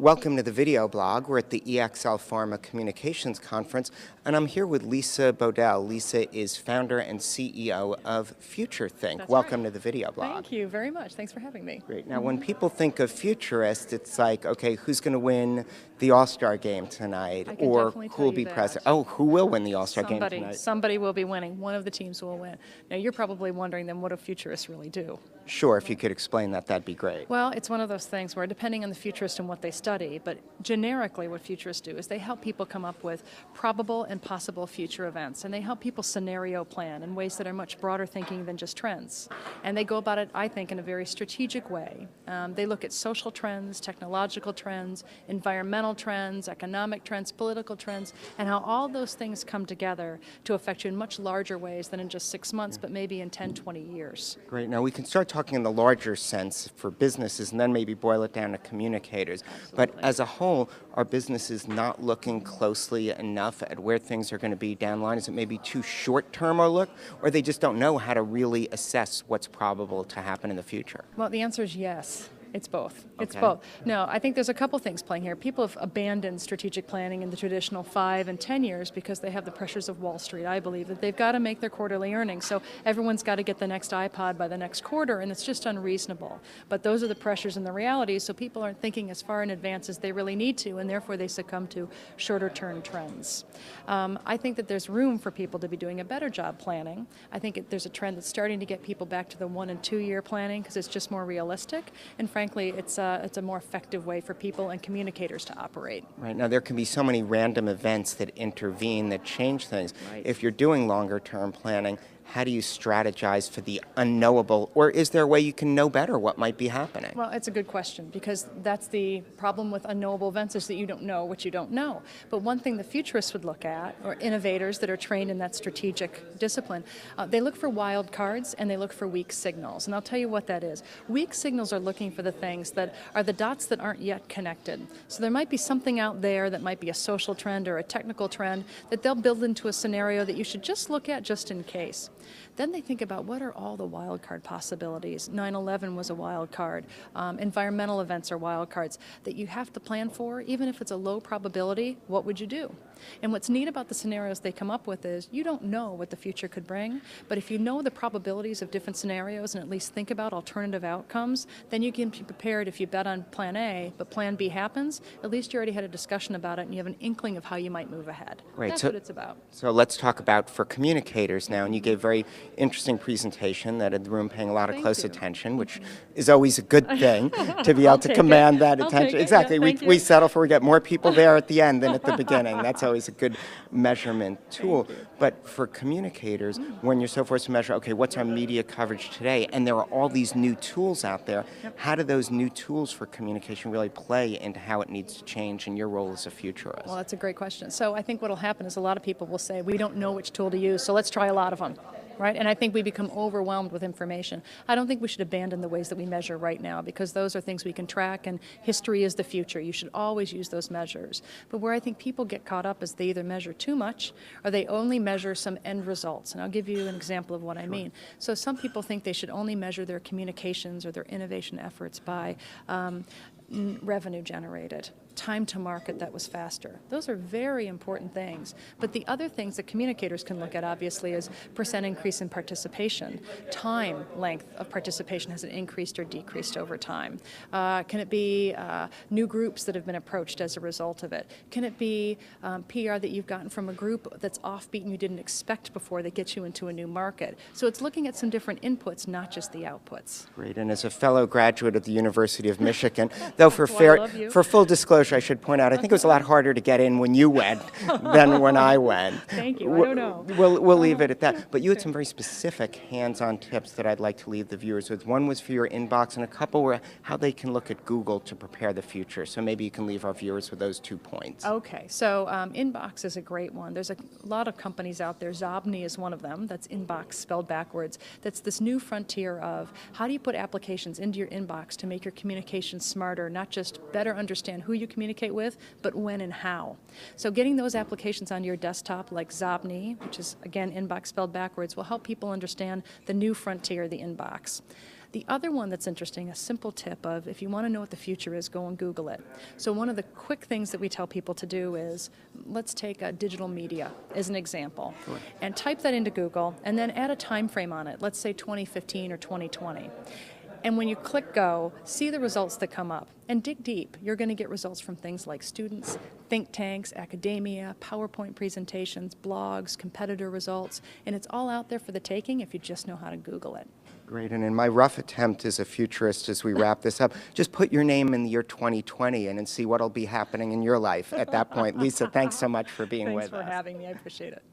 Welcome to the video blog. We're at the EXL Pharma Communications Conference, and I'm here with Lisa Bodell. Lisa is founder and CEO of FutureThink. That's Welcome right. to the video blog. Thank you very much. Thanks for having me. Great. Now, when people think of futurist, it's like, okay, who's going to win the All-Star game tonight? I can Or definitely who tell will you be that. president? Oh, who will win the All-Star game tonight? Somebody will be winning. One of the teams will win. Now, you're probably wondering then what do futurists really do? Sure, if you could explain that, that'd be great. Well, it's one of those things where depending on the futurist and what they study, but generically what futurists do is they help people come up with probable and possible future events, and they help people scenario plan in ways that are much broader thinking than just trends. And they go about it, I think, in a very strategic way. They look at social trends, technological trends, environmental trends, economic trends, political trends, and how all those things come together to affect you in much larger ways than in just 6 months, but maybe in 10, 20 years. Great. Now, we can start talking in the larger sense for businesses and then maybe boil it down to communicators. Absolutely. But as a whole, are businesses not looking closely enough at where things are going to be down the line? Is it maybe too short-term a look, or they just don't know how to really assess what's probable to happen in the future? Well, the answer is yes. It's both. It's Okay. both. No, I think there's a couple things playing here. People have abandoned strategic planning in the traditional 5 and 10 years because they have the pressures of Wall Street. I believe that they've got to make their quarterly earnings, so everyone's got to get the next iPod by the next quarter, and it's just unreasonable. But those are the pressures and the realities, so people aren't thinking as far in advance as they really need to, and therefore they succumb to shorter-term trends. I think that there's room for people to be doing a better job planning. I think there's a trend that's starting to get people back to the 1 and 2 year planning because it's just more realistic, and frankly, it's a more effective way for people and communicators to operate. Right. Now, there can be so many random events that intervene that change things. Right. If you're doing longer-term planning, how do you strategize for the unknowable? Or is there a way you can know better what might be happening? Well, it's a good question because that's the problem with unknowable events is that you don't know what you don't know. But one thing the futurists would look at, or innovators that are trained in that strategic discipline, they look for wild cards and they look for weak signals. And I'll tell you what that is. Weak signals are looking for the things that are the dots that aren't yet connected. So there might be something out there that might be a social trend or a technical trend that they'll build into a scenario that you should just look at just in case. Then they think about what are all the wild card possibilities. 9/11 was a wild card. Environmental events are wild cards that you have to plan for. Even if it's a low probability, what would you do? And what's neat about the scenarios they come up with is you don't know what the future could bring, but if you know the probabilities of different scenarios and at least think about alternative outcomes, then you can be prepared if you bet on plan A, but plan B happens, at least you already had a discussion about it and you have an inkling of how you might move ahead. Right. That's what it's about. So let's talk about for communicators now, and you gave a very interesting presentation that had the room paying a lot of Thank close you. attention, which is always a good thing to be able to take command it. that I'll attention. take it. Exactly. Yeah, thank we you. settle for we get more people there at the end than at the beginning. That's always a good measurement tool. But for communicators, when you're so forced to measure, okay, what's our media coverage today? And there are all these new tools out there. Yep. How do those new tools for communication really play into how it needs to change in your role as a futurist? Well, that's a great question. So I think what will happen is a lot of people will say, we don't know which tool to use, so let's try a lot of them. Right? And I think we become overwhelmed with information. I don't think we should abandon the ways that we measure right now because those are things we can track and history is the future. You should always use those measures. But where I think people get caught up is they either measure too much or they only measure some end results. And I'll give you an example of what I mean. So some people think they should only measure their communications or their innovation efforts by revenue generated, time to market that was faster. Those are very important things. But the other things that communicators can look at, obviously, is percent increase in participation. Time length of participation, has it increased or decreased over time? Can it be new groups that have been approached as a result of it? Can it be PR that you've gotten from a group that's offbeat and you didn't expect before that gets you into a new market? So it's looking at some different inputs, not just the outputs. Great. And as a fellow graduate of the University of Michigan, though for full disclosure, I should point out, I think it was a lot harder to get in when you went than when I went. Thank you. I don't know. We'll leave it at that. But you had some very specific hands-on tips that I'd like to leave the viewers with. One was for your inbox, and a couple were how they can look at Google to prepare the future. So maybe you can leave our viewers with those 2 points. Okay, so Inbox is a great one. There's a lot of companies out there. Zobni is one of them. That's Inbox spelled backwards. That's this new frontier of how do you put applications into your inbox to make your communication smarter, not just better understand who you communicate with, but when and how. So getting those applications onto your desktop like Zobni, which is, again, Inbox spelled backwards, will help people understand the new frontier, the inbox. The other one that's interesting, a simple tip of if you want to know what the future is, go and Google it. So one of the quick things that we tell people to do is, let's take digital media as an example, and type that into Google, and then add a time frame on it, let's say 2015 or 2020. And when you click go, see the results that come up and dig deep. You're going to get results from things like students, think tanks, academia, PowerPoint presentations, blogs, competitor results, and it's all out there for the taking if you just know how to Google it. Great, and in my rough attempt as a futurist as we wrap this up, just put your name in the year 2020 and see what'll be happening in your life at that point. Lisa, thanks so much for being with us. Thanks for having me, I appreciate it.